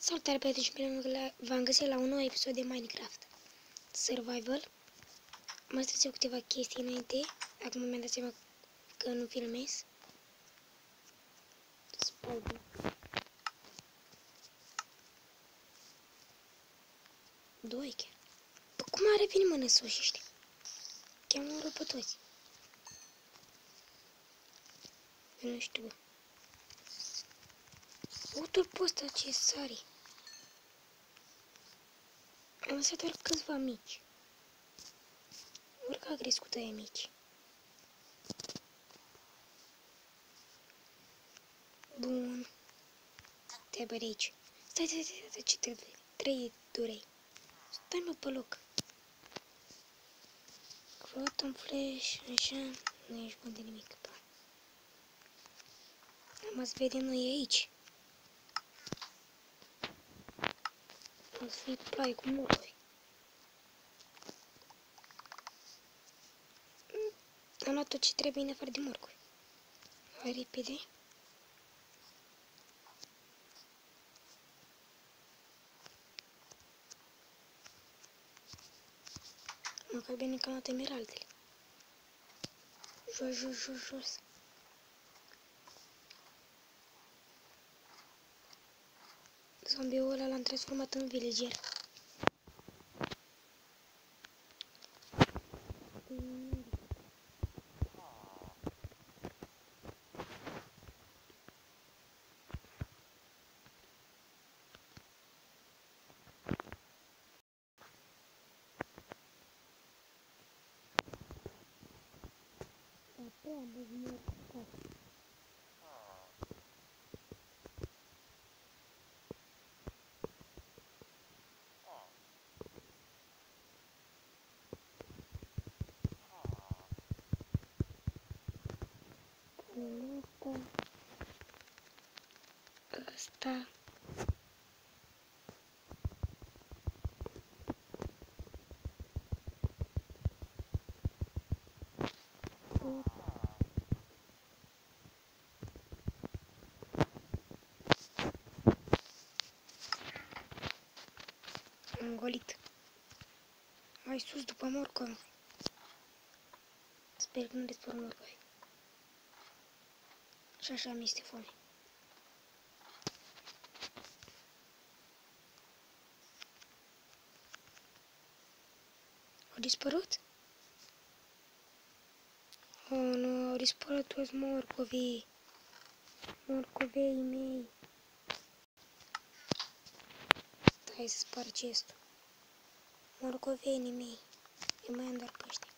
Salutare, prieteni, și bine v-am găsit la un nou episod de Minecraft Survival. Mă strâns eu câteva chestii înainte. Acum mi-am dat seama că nu filmez. Spider. Doi chiar. Bă, cum are venit mână sus ăștia? Chiar mă pe toți. Eu nu știu, bă. Uite-l pe ăsta ce sari. Am lăsat doar câțiva mici. Orică a crescut aia mici. Bun. Te bă de aici. Stai, ce trebuie? 3 durei. Stai mă pe loc. Rotom flash, așa, nu ești bun de nimic. Mă să vedem noi aici. O să fie ploaie cu morcoi. Am luat tot ce trebuie în afară de morcoi. Hai repede. Măcar bine că am luat emeraldele. Jos. Zombiul ăla l-am transformat în villager. Ăsta. Am golit. Mai sus după morcov. Sper că nu dispar morcovi. Și așa mi este foame. Au dispărut? Oh, nu, au dispărut toți morcovii. Morcovei mei. Hai să spar chestul. Morcovenii mei. Eu mai am doar pe ăștia.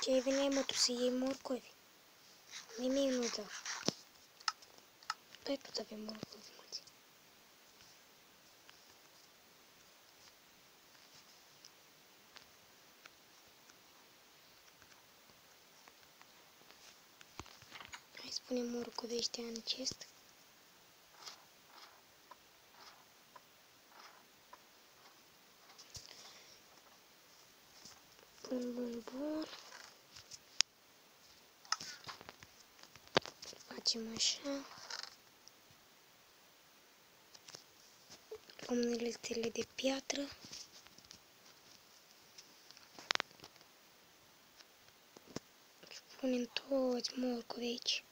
Ce ai venit, mă, tu să iei morcovi? Nimic nu dă. Păi tot avem morcovi mulți. Hai să punem morcovii ăștia în chest. Bun. Facem așa. Luăm uneltele de piatră. Și punem toți morcovii aici.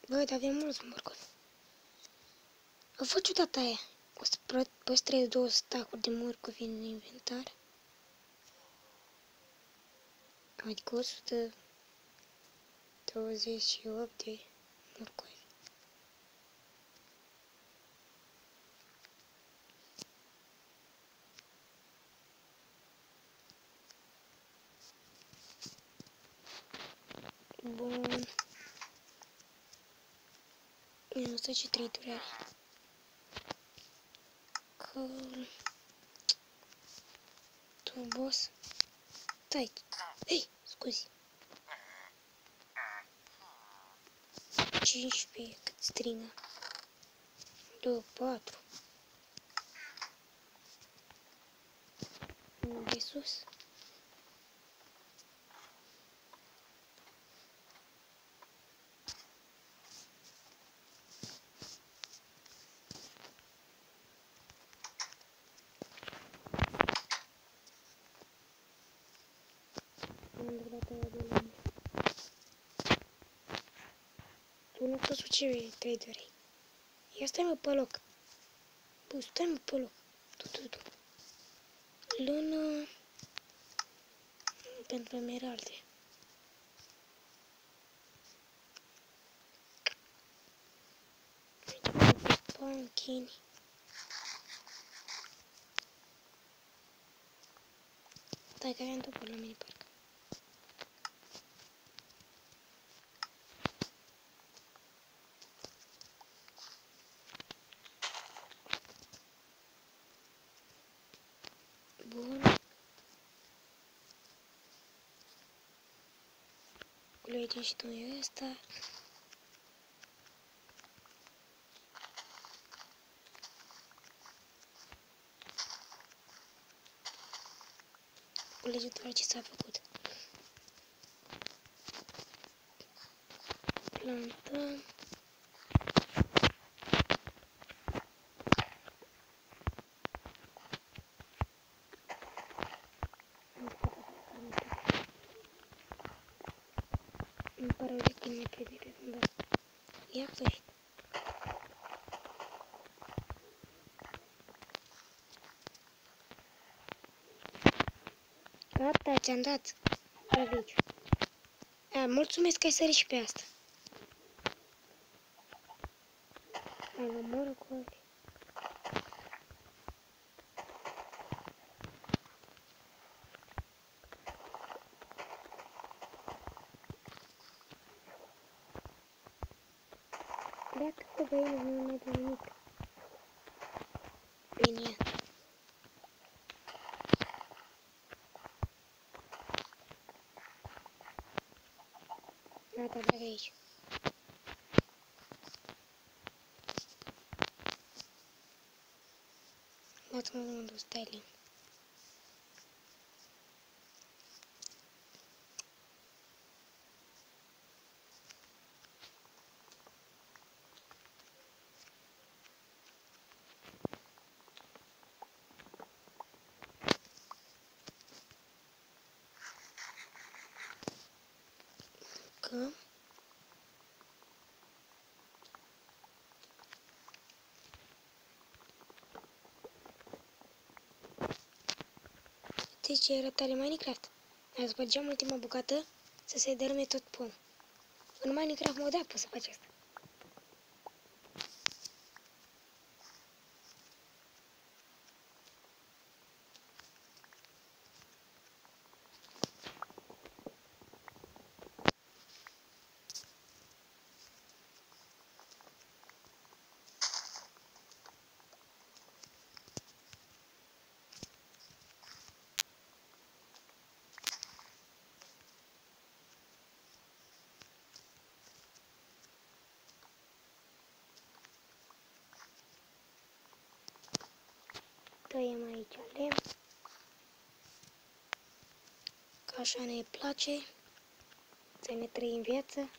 Băi, dar avem mulți morcovi. Au fost ciudată aia. O să păstrez 2 stacuri de morcovi în inventar. Adică 128 de morcovi. Bun. Eu nu știu ce 3 durere. Că... Tu, boss. Stai. Ei, scuzi. 15, cât stringă? 2, 4. De sus. Tu nu crezi ce trader. Ia stai mă pe loc. Bă, stai mă pe loc. Tu. Lână pentru emeralde. Pumpkin. Stai că aveam după la mine parcă. Bun. Culegem și tu ăsta. Culegem doar ce s-a făcut. Plantăm. Îmi pare rău că nu e pe dar ia păi. Gata, ți-am dat. Aici. Mulțumesc că ai sărit și pe asta. Mai mă mor cu ăla. Dacă pe găină nu mai de nimic. Bine. Gata, bag aici. Dați-mă unde stai lin. Că știți ce era tare Minecraft? Dacă spargeam ultima bucată, să se dărâme tot pom. În Minecraft modea poți să faci asta. Tăiem aici lemn. Că așa ne place. Să ne trăim viața.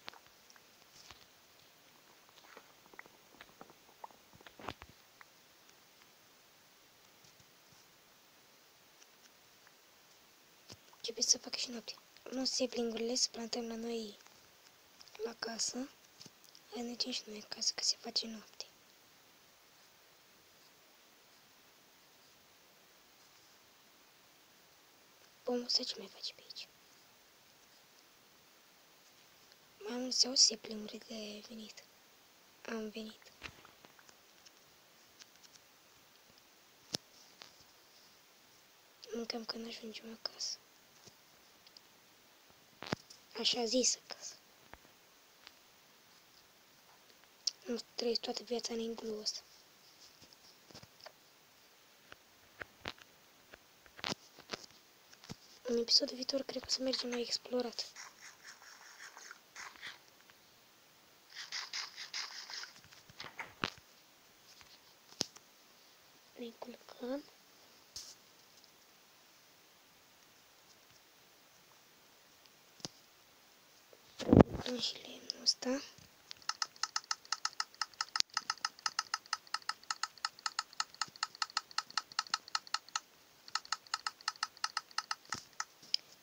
Începe să facă și noapte. Nu se plingurile să plantăm la noi la casă. Hai mergem și noi acasă că se face noapte. Pomul ăsta ce mai face pe aici? Mai mult se auzi seplingurile de aia ai venit. Am venit. Mâncăm când ajungem acasă. Așa zis acasă. Nu trăiesc toată viața în iglu ăsta. În episodul viitor cred că o să mergem la explorat. culcăm. Prelucrăm și lemnul ăsta.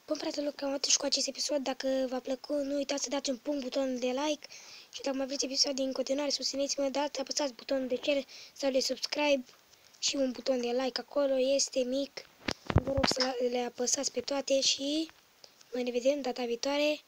Bun, fratelor, cam atât și cu acest episod. Dacă v-a plăcut, nu uitați să dați un punct butonul de like. Și dacă mai vreți episoade în continuare, susțineți-mă, apăsați butonul de share sau de subscribe și un buton de like acolo, este mic. Vă rog să le apăsați pe toate și noi ne vedem data viitoare.